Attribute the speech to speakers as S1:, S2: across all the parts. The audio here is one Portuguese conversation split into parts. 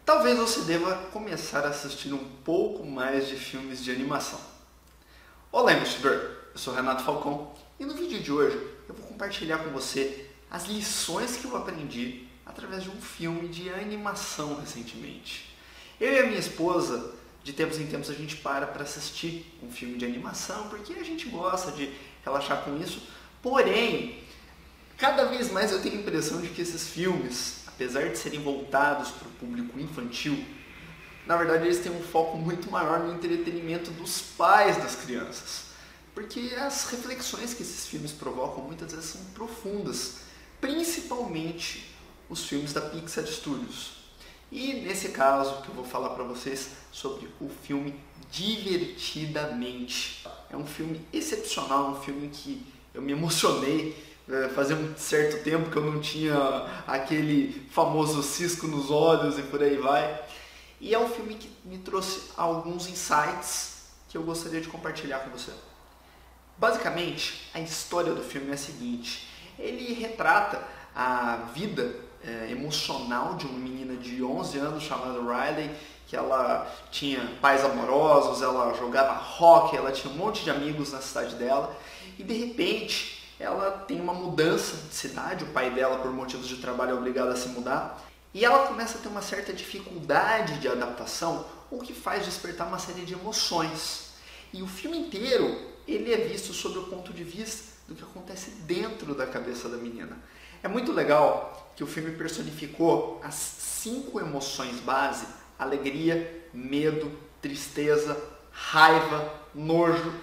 S1: talvez você deva começar a assistir um pouco mais de filmes de animação. Olá, investidor! Eu sou Renato Falcão e no vídeo de hoje eu vou compartilhar com você as lições que eu aprendi através de um filme de animação recentemente. Eu e a minha esposa, de tempos em tempos, a gente para assistir um filme de animação porque a gente gosta de relaxar com isso, porém, cada vez mais eu tenho a impressão de que esses filmes, apesar de serem voltados para o público infantil, na verdade eles têm um foco muito maior no entretenimento dos pais das crianças. Porque as reflexões que esses filmes provocam muitas vezes são profundas, principalmente os filmes da Pixar Studios. E nesse caso que eu vou falar para vocês sobre o filme Divertidamente. É um filme excepcional, um filme que eu me emocionei. Fazia um certo tempo que eu não tinha aquele famoso cisco nos olhos e por aí vai. E é um filme que me trouxe alguns insights que eu gostaria de compartilhar com você. Basicamente, a história do filme é a seguinte. Ele retrata a vida emocional de uma menina de 11 anos chamada Riley, que ela tinha pais amorosos, ela jogava hóquei, ela tinha um monte de amigos na cidade dela e de repente ela tem uma mudança de cidade, o pai dela por motivos de trabalho é obrigado a se mudar e ela começa a ter uma certa dificuldade de adaptação, o que faz despertar uma série de emoções. E o filme inteiro ele é visto sob o ponto de vista do que acontece dentro da cabeça da menina. É muito legal que o filme personificou as 5 emoções base: alegria, medo, tristeza, raiva, nojo,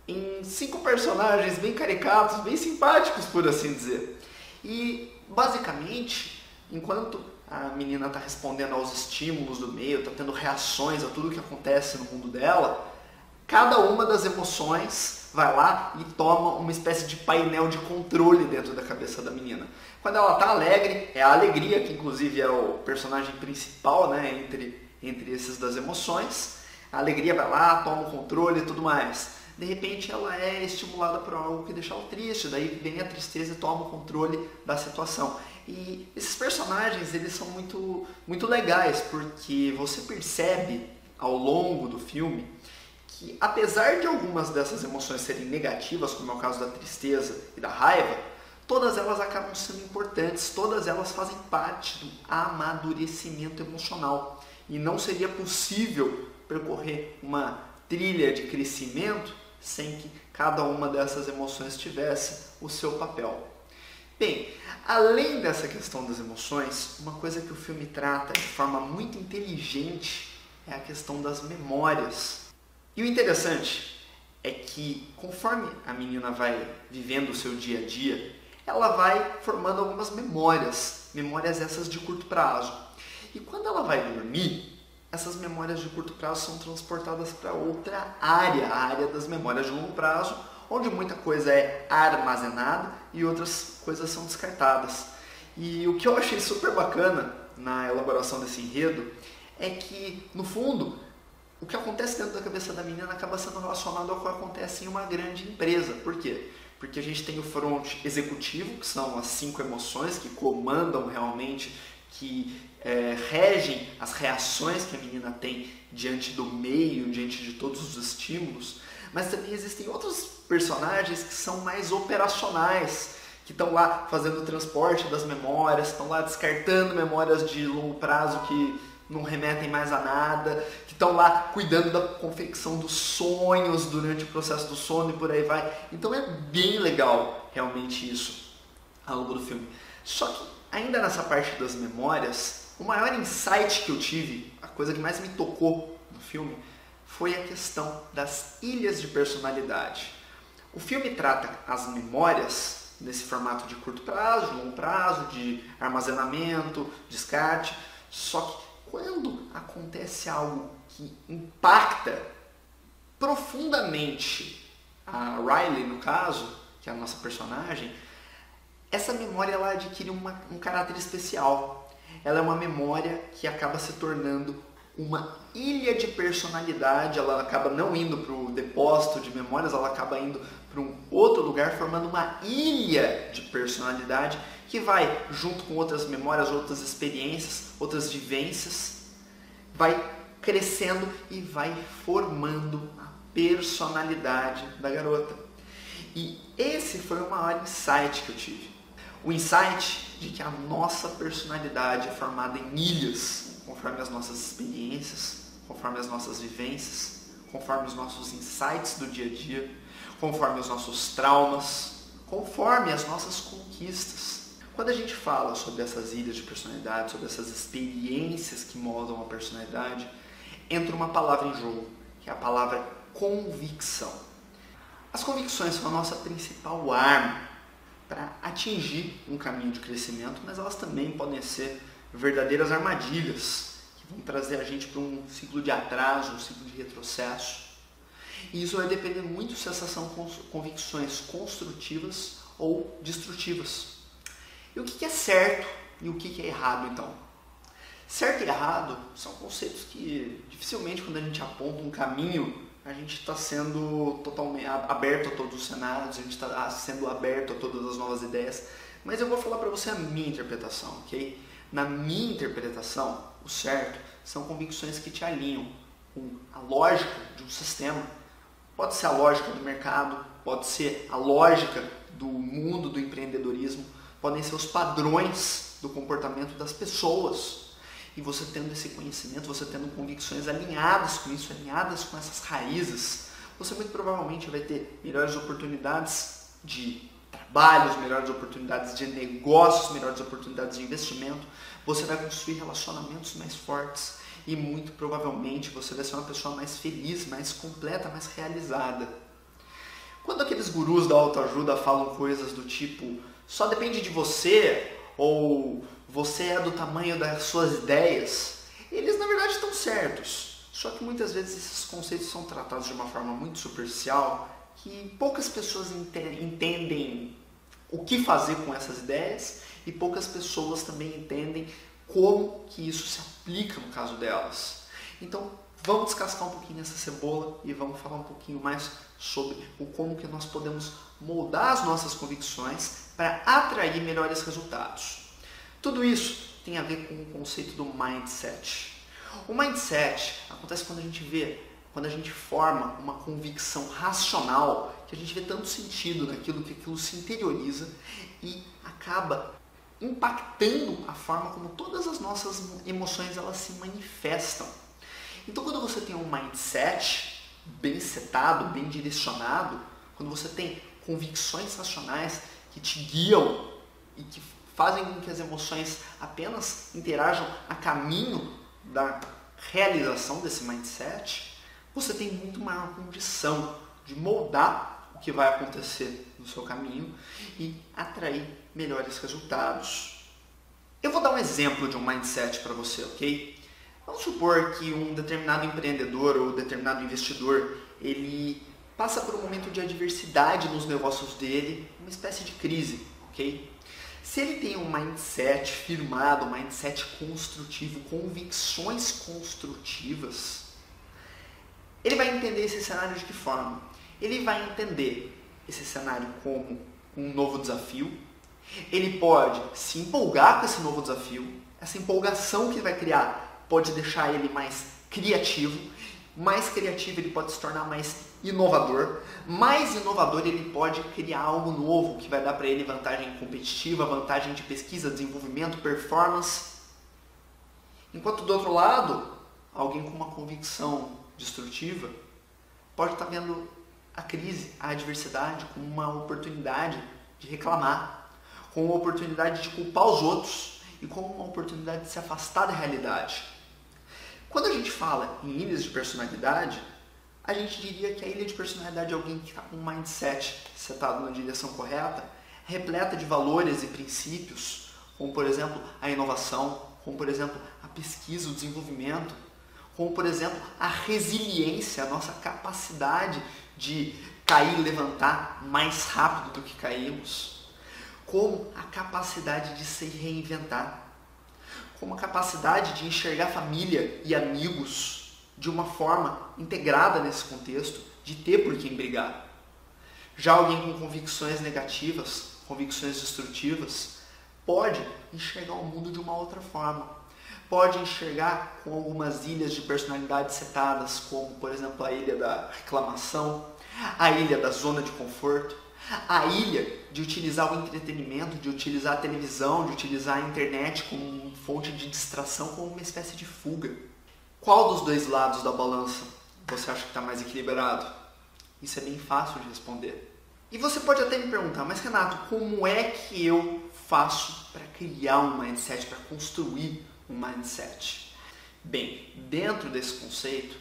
S1: em 5 personagens bem caricatos, bem simpáticos, por assim dizer. E, basicamente, enquanto a menina está respondendo aos estímulos do meio, está tendo reações a tudo que acontece no mundo dela, cada uma das emoções vai lá e toma uma espécie de painel de controle dentro da cabeça da menina. Quando ela está alegre, é a alegria, que inclusive é o personagem principal, né, entre esses das emoções. A alegria vai lá, toma o controle e tudo mais. De repente ela é estimulada por algo que deixa ela triste, daí vem a tristeza e toma o controle da situação. E esses personagens, eles são muito legais, porque você percebe ao longo do filme que, apesar de algumas dessas emoções serem negativas, como é o caso da tristeza e da raiva, todas elas acabam sendo importantes, todas elas fazem parte do amadurecimento emocional. E não seria possível percorrer uma trilha de crescimento sem que cada uma dessas emoções tivesse o seu papel. Bem, além dessa questão das emoções, uma coisa que o filme trata de forma muito inteligente é a questão das memórias. E o interessante é que, conforme a menina vai vivendo o seu dia a dia, ela vai formando algumas memórias essas de curto prazo. E quando ela vai dormir, essas memórias de curto prazo são transportadas para outra área, a área das memórias de longo prazo, onde muita coisa é armazenada e outras coisas são descartadas. E o que eu achei super bacana na elaboração desse enredo é que, no fundo, o que acontece dentro da cabeça da menina acaba sendo relacionado ao que acontece em uma grande empresa. Por quê? Porque a gente tem o front executivo, que são as 5 emoções que comandam realmente, que regem as reações que a menina tem diante do meio, diante de todos os estímulos. Mas também existem outros personagens que são mais operacionais, que estão lá fazendo o transporte das memórias, estão lá descartando memórias de longo prazo que não remetem mais a nada, que estão lá cuidando da confecção dos sonhos durante o processo do sono e por aí vai. Então é bem legal realmente isso ao longo do filme. Só que ainda nessa parte das memórias, o maior insight que eu tive, a coisa que mais me tocou no filme, foi a questão das ilhas de personalidade. O filme trata as memórias nesse formato de curto prazo, de longo prazo, de armazenamento, descarte, só que quando acontece algo que impacta profundamente a Riley, no caso, que é a nossa personagem, essa memória ela adquire um caráter especial. Ela é uma memória que acaba se tornando uma ilha de personalidade, ela acaba não indo para o depósito de memórias, ela acaba indo para um outro lugar, formando uma ilha de personalidade que vai, junto com outras memórias, outras experiências, outras vivências, vai crescendo e vai formando a personalidade da garota. E esse foi o maior insight que eu tive. O insight de que a nossa personalidade é formada em ilhas, conforme as nossas experiências, conforme as nossas vivências, conforme os nossos insights do dia a dia, conforme os nossos traumas, conforme as nossas conquistas. Quando a gente fala sobre essas ilhas de personalidade, sobre essas experiências que moldam a personalidade, entra uma palavra em jogo, que é a palavra convicção. As convicções são a nossa principal arma para atingir um caminho de crescimento, mas elas também podem ser verdadeiras armadilhas que vão trazer a gente para um ciclo de atraso, um ciclo de retrocesso. E isso vai depender muito se essas são convicções construtivas ou destrutivas. E o que é certo e o que é errado, então? Certo e errado são conceitos que dificilmente, quando a gente aponta um caminho, a gente está sendo totalmente aberto a todos os cenários, a gente está sendo aberto a todas as novas ideias. Mas eu vou falar para você a minha interpretação, ok? Na minha interpretação, o certo são convicções que te alinham com a lógica de um sistema. Pode ser a lógica do mercado, pode ser a lógica do mundo do empreendedorismo, podem ser os padrões do comportamento das pessoas. E você tendo esse conhecimento, você tendo convicções alinhadas com isso, alinhadas com essas raízes, você muito provavelmente vai ter melhores oportunidades de trabalhos, melhores oportunidades de negócios, melhores oportunidades de investimento. Você vai construir relacionamentos mais fortes e muito provavelmente você vai ser uma pessoa mais feliz, mais completa, mais realizada. Quando aqueles gurus da autoajuda falam coisas do tipo só depende de você, ou você é do tamanho das suas ideias, eles na verdade estão certos. Só que muitas vezes esses conceitos são tratados de uma forma muito superficial, que poucas pessoas entendem o que fazer com essas ideias e poucas pessoas também entendem como que isso se aplica no caso delas. Então vamos descascar um pouquinho essa cebola e vamos falar um pouquinho mais sobre o como que nós podemos moldar as nossas convicções para atrair melhores resultados. Tudo isso tem a ver com o conceito do mindset. O mindset acontece quando a gente forma uma convicção racional, que a gente vê tanto sentido naquilo, que aquilo se interioriza e acaba impactando a forma como todas as nossas emoções elas se manifestam. Então quando você tem um mindset bem setado, bem direcionado, quando você tem convicções racionais que te guiam e que fazem com que as emoções apenas interajam a caminho da realização desse mindset, você tem muito maior condição de moldar o que vai acontecer no seu caminho e atrair melhores resultados. Eu vou dar um exemplo de um mindset para você, ok? Vamos supor que um determinado empreendedor ou determinado investidor, ele passa por um momento de adversidade nos negócios dele, uma espécie de crise, ok? Se ele tem um mindset firmado, um mindset construtivo, convicções construtivas, ele vai entender esse cenário de que forma? Ele vai entender esse cenário como um novo desafio, ele pode se empolgar com esse novo desafio, essa empolgação que ele vai criar pode deixar ele mais criativo ele pode se tornar mais inovador ele pode criar algo novo que vai dar para ele vantagem competitiva, vantagem de pesquisa, desenvolvimento, performance. Enquanto do outro lado, alguém com uma convicção destrutiva pode estar vendo a crise, a adversidade como uma oportunidade de reclamar, como uma oportunidade de culpar os outros e como uma oportunidade de se afastar da realidade. Quando a gente fala em ilhas de personalidade, a gente diria que a ilha de personalidade é alguém que está com um mindset setado na direção correta, repleta de valores e princípios, como por exemplo a inovação, como por exemplo a pesquisa, o desenvolvimento, como por exemplo a resiliência, a nossa capacidade de cair e levantar mais rápido do que caímos, como a capacidade de se reinventar, como a capacidade de enxergar família e amigos de uma forma integrada nesse contexto, de ter por quem brigar. Já alguém com convicções negativas, convicções destrutivas, pode enxergar o mundo de uma outra forma, pode enxergar com algumas ilhas de personalidade setadas, como por exemplo a ilha da reclamação, a ilha da zona de conforto, a ilha de utilizar o entretenimento, de utilizar a televisão, de utilizar a internet como fonte de distração, como uma espécie de fuga. Qual dos dois lados da balança você acha que está mais equilibrado? Isso é bem fácil de responder. E você pode até me perguntar, mas Renato, como é que eu faço para criar um mindset, para construir um mindset? Bem, dentro desse conceito,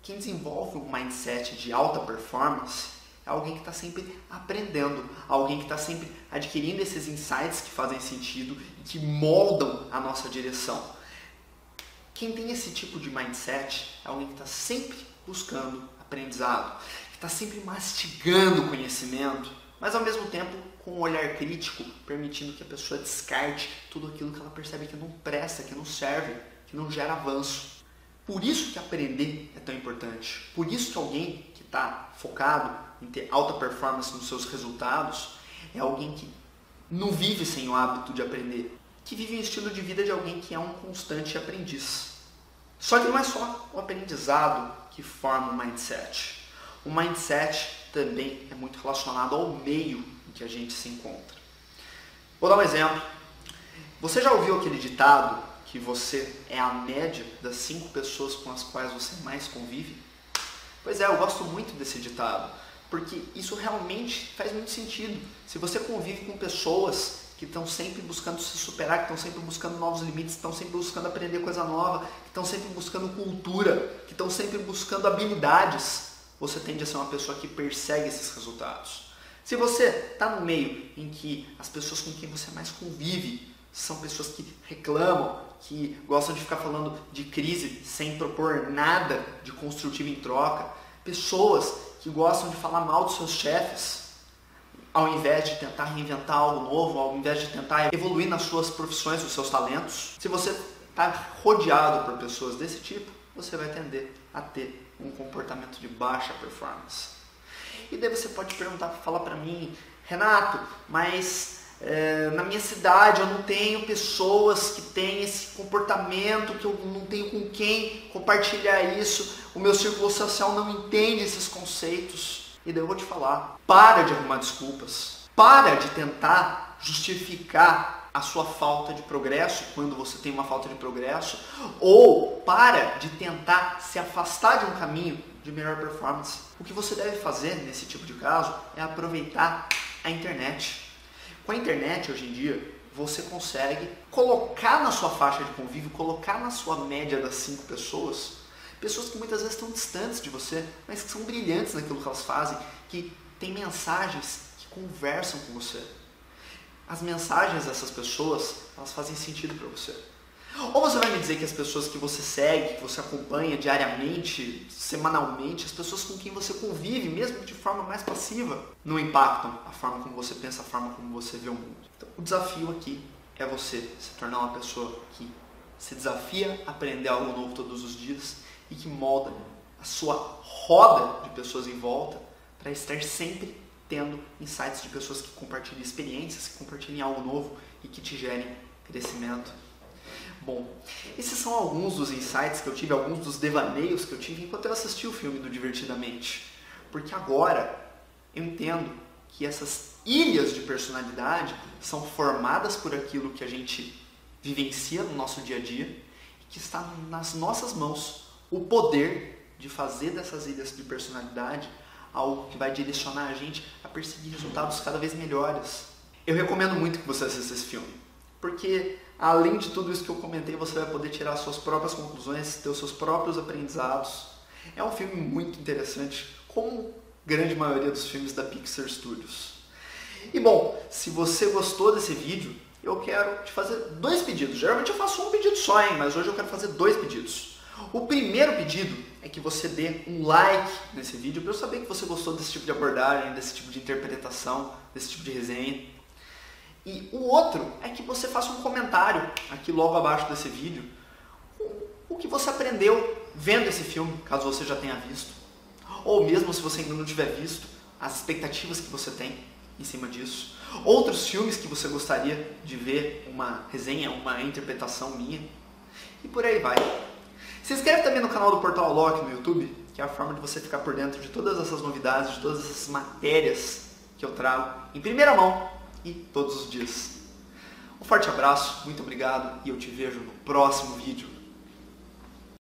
S1: quem desenvolve um mindset de alta performance é alguém que está sempre aprendendo, alguém que está sempre adquirindo esses insights que fazem sentido e que moldam a nossa direção. Quem tem esse tipo de mindset é alguém que está sempre buscando aprendizado, que está sempre mastigando conhecimento, mas ao mesmo tempo com um olhar crítico, permitindo que a pessoa descarte tudo aquilo que ela percebe que não presta, que não serve, que não gera avanço. Por isso que aprender é tão importante. Por isso que alguém que está focado em ter alta performance nos seus resultados é alguém que não vive sem o hábito de aprender, que vive um estilo de vida de alguém que é um constante aprendiz. Só que não é só o aprendizado que forma o mindset. O mindset também é muito relacionado ao meio em que a gente se encontra. Vou dar um exemplo. Você já ouviu aquele ditado que você é a média das 5 pessoas com as quais você mais convive? Pois é, eu gosto muito desse ditado, porque isso realmente faz muito sentido. Se você convive com pessoas que estão sempre buscando se superar, que estão sempre buscando novos limites, que estão sempre buscando aprender coisa nova, que estão sempre buscando cultura, que estão sempre buscando habilidades, você tende a ser uma pessoa que persegue esses resultados. Se você está no meio em que as pessoas com quem você mais convive são pessoas que reclamam, que gostam de ficar falando de crise sem propor nada de construtivo em troca, pessoas que gostam de falar mal dos seus chefes, ao invés de tentar reinventar algo novo, ao invés de tentar evoluir nas suas profissões, nos seus talentos, se você está rodeado por pessoas desse tipo, você vai tender a ter um comportamento de baixa performance. E daí você pode falar para mim, Renato, mas na minha cidade eu não tenho pessoas que têm esse comportamento, que eu não tenho com quem compartilhar isso, o meu círculo social não entende esses conceitos. E daí eu vou te falar, para de arrumar desculpas, para de tentar justificar a sua falta de progresso quando você tem uma falta de progresso, ou para de tentar se afastar de um caminho de melhor performance. O que você deve fazer nesse tipo de caso é aproveitar a internet. Com a internet hoje em dia, você consegue colocar na sua faixa de convívio, colocar na sua média das 5 pessoas, pessoas que muitas vezes estão distantes de você, mas que são brilhantes naquilo que elas fazem, que têm mensagens que conversam com você. As mensagens dessas pessoas, elas fazem sentido para você. Ou você vai me dizer que as pessoas que você segue, que você acompanha diariamente, semanalmente, as pessoas com quem você convive, mesmo de forma mais passiva, não impactam a forma como você pensa, a forma como você vê o mundo. Então, o desafio aqui é você se tornar uma pessoa que se desafia a aprender algo novo todos os dias e que molda a sua roda de pessoas em volta para estar sempre tendo insights de pessoas que compartilhem experiências, que compartilhem algo novo e que te gerem crescimento. Bom, esses são alguns dos insights que eu tive, alguns dos devaneios que eu tive enquanto eu assisti o filme do Divertidamente. Porque agora eu entendo que essas ilhas de personalidade são formadas por aquilo que a gente vivencia no nosso dia a dia e que está nas nossas mãos o poder de fazer dessas ilhas de personalidade algo que vai direcionar a gente a perseguir resultados cada vez melhores. Eu recomendo muito que você assista esse filme, porque além de tudo isso que eu comentei, você vai poder tirar suas próprias conclusões, ter os seus próprios aprendizados. É um filme muito interessante, como a grande maioria dos filmes da Pixar Studios. E bom, se você gostou desse vídeo, eu quero te fazer 2 pedidos. Geralmente eu faço um pedido só, mas hoje eu quero fazer 2 pedidos. O primeiro pedido é que você dê um like nesse vídeo para eu saber que você gostou desse tipo de abordagem, desse tipo de interpretação, desse tipo de resenha. E o outro é que você faça um comentário aqui logo abaixo desse vídeo, o que você aprendeu vendo esse filme, caso você já tenha visto. Ou mesmo se você ainda não tiver visto, as expectativas que você tem em cima disso. Outros filmes que você gostaria de ver uma resenha, uma interpretação minha. e por aí vai. Se inscreve também no canal do Portal Alok no YouTube, que é a forma de você ficar por dentro de todas essas novidades, de todas essas matérias que eu trago em primeira mão e todos os dias. Um forte abraço, muito obrigado e eu te vejo no próximo vídeo.